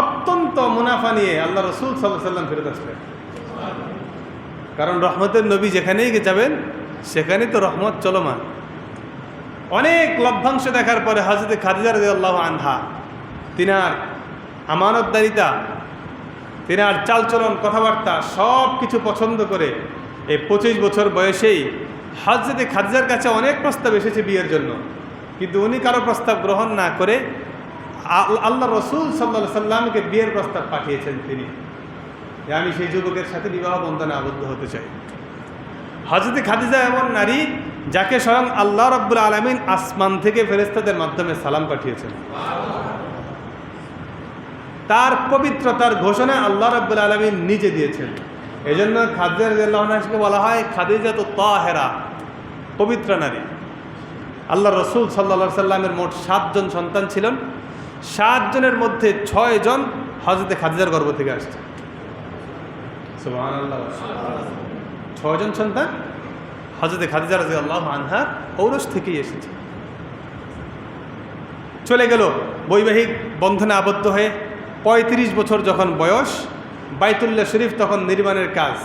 Speaker 1: অত্যন্ত মুনাফা নিয়ে আল্লাহ রাসূল সাল্লাল্লাহু আলাইহি সাল্লাম ফেরত আসলেন। কারণ রহমতের নবী যেখানেই যাবেন সেখানেই তো রহমত চলমান। অনেক লভ্যাংশ দেখার পরে হযরত খাদিজা রাদিয়াল্লাহু আনহা তিনার আমানতদারিতা, তিনার চালচলন, কথাবার্তা সব কিছু পছন্দ করে এই 25 বছর বয়সেই হযরত খাদিজার কাছে অনেক প্রস্তাব এসেছে বিয়ের জন্য, কিন্তু উনি কারো প্রস্তাব গ্রহণ না করে আল্লাহ রাসূল সাল্লাল্লাহু আলাইহি সাল্লামকে বিয়ের প্রস্তাব পাঠিয়েছেন তিনি, যে আমি সেই যুবকের সাথে বিবাহ বন্ধনে আবদ্ধ হতে চাই। হযরত খাদিজা এমন নারী যাকে স্বয়ং আল্লাহ রাব্বুল আলামিন আসমান থেকে ফেরেশতাদের মাধ্যমে সালাম পাঠিয়েছেন। তার পবিত্রতার ঘোষণা আল্লাহ রাব্বুল আলামিন নিজে দিয়েছেন। এজন্য খাদিজা রাদিয়াল্লাহু আনহাকে বলা হয় খাদিজাতুত তাহেরা, পবিত্র নারী। আল্লাহ রাসূল সাল্লাল্লাহু আলাইহি সাল্লামের মোট 7 জন সন্তান ছিলেন। 7 জনের মধ্যে 6 জন হযরত খাদিজার গর্ভ থেকে আসছে। সুবহানাল্লাহ। 6 জন সন্তান হযরত খাদিজা রাদিয়াল্লাহু আনহার ঔরস থেকেই এসেছে। চলে গেল বৈবাহিক বন্ধনে আবদ্ধ হয়ে। 35 বছর যখন বয়স, বাইতুল্লাহ শরীফ তখন নির্মাণের কাজ।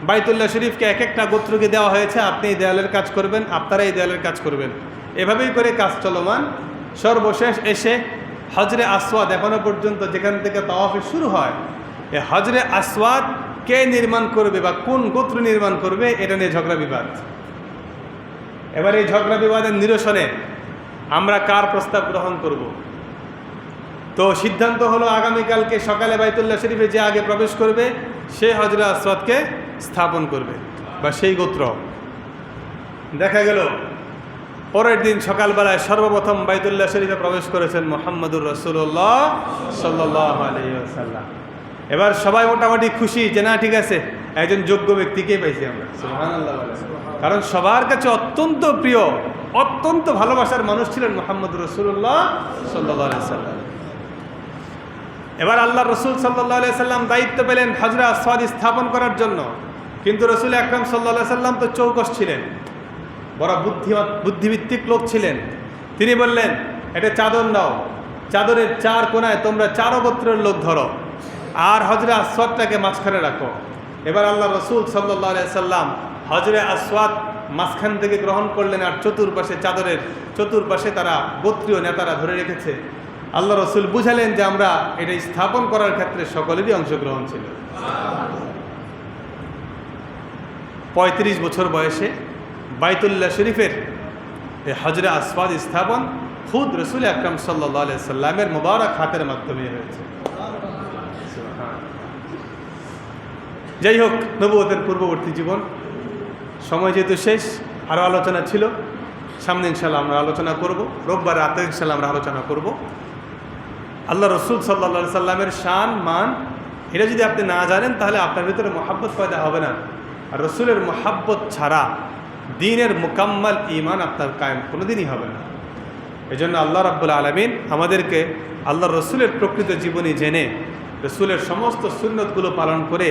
Speaker 1: বাইতুল্লাহ শরীফকে এক একটা গোত্রকে দেওয়া হয়েছে, আপনি এই দেয়ালের কাজ করবেন, আপনারা এই দেয়ালের কাজ করবেন। এভাবেই করে কাজ চলমান। সর্বশেষ এসে হজরে আসওয়াদ, এখনো পর্যন্ত যেখান থেকে তাওয়াফে শুরু হয়, এই হজরে আসওয়াদ কে নির্মাণ করবে বা কোন গোত্র নির্মাণ করবে, এটা নিয়ে ঝগড়া বিবাদ। এবার এই ঝগড়া বিবাদের নিরসনে আমরা কার প্রস্তাব গ্রহণ করব? তো সিদ্ধান্ত হলো আগামীকালকে সকালে বাইতুল্লাহ শরীফে যে আগে প্রবেশ করবে সে হজরে আসওয়াদকে স্থাপন করবে, বা সেই গোত্র। দেখা গেল পরের দিন সকালবেলায় সর্বপ্রথম বাইতুল্লাহ শরীফে প্রবেশ করেছেন মুহাম্মদুর রাসূলুল্লাহ সাল্লাল্লাহু আলাইহি ওয়াসাল্লাম। এবার সবাই মোটামুটি খুশি যে না ঠিক আছে, একজন যোগ্য ব্যক্তিকে পাইছি আমরা, সুবহানাল্লাহ। কারণ সবার কাছে অত্যন্ত প্রিয়, অত্যন্ত ভালোবাসার মানুষ ছিলেন মুহাম্মদুর রাসূলুল্লাহ সাল্লাল্লাহু আলাইহি ওয়াসাল্লাম। এবার আল্লাহ রসুল সাল্লাল্লাহু আলাইহি সাল্লাম দায়িত্ব পেলেন হজরে আসওয়াদ স্থাপন করার জন্য। কিন্তু রসুল আকরাম সাল্লাল্লাহু আলাইহি সাল্লাম তো চৌকস ছিলেন, বড় বুদ্ধিভিত্তিক লোক ছিলেন। তিনি বললেন, এটা চাদর নাও, চাদরের চার কোনায় তোমরা চার গোত্রের লোক ধরো, আর হজরে আসওয়াদটাকে মাঝখানে রাখো। এবার আল্লাহ রসুল সাল্লাল্লাহু আলাইহি সাল্লাম হজরে আসওয়াদ মাঝখান থেকে গ্রহণ করলেন, আর চতুর্পাশে চাদরের চতুর্পাশে তারা গোত্রীয় নেতারা ধরে রেখেছে। আল্লাহ রসুল বুঝালেন যে আমরা এটা স্থাপন করার ক্ষেত্রে সকলেরই অংশগ্রহণ ছিল। ৩৫ বছর বয়সে বাইতুল্লাহ শরীফের এই হজরে আসওয়াদ স্থাপন খুদ রসুল আকরাম সাল্লাল্লাহু আলাইহি সাল্লামের মুবারক হাতের মাধ্যমে হয়েছে। যাই হোক, নবুয়তের পূর্ববর্তী জীবন, সময় যেহেতু শেষ, আরও আলোচনা ছিল, সামনে ইনশাল্লাহ আমরা আলোচনা করব। রোববার রাতে ইনশাল্লাহ আমরা আলোচনা করব আল্লাহ রসুল সাল্লাল্লাহু আলাইহি সাল্লামের শান মান। এটা যদি আপনি না জানেন তাহলে আপনার ভিতরে মহাব্বত পয়দা হবে না, আর রসুলের মহাব্বত ছাড়া দ্বীনের মুকাম্মাল ঈমান আপনার কায়েম কোনোদিনই হবে না। এজন্য আল্লাহ রাব্বুল আলামিন আমাদেরকে আল্লাহ রসুলের প্রকৃত জীবনী জেনে রসুলের সমস্ত সুন্নতগুলো পালন করে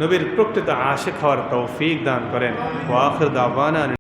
Speaker 1: নবীর প্রকৃত আশিক হওয়ার তৌফিক দান করেন। ওয়া আখির দাওয়ানা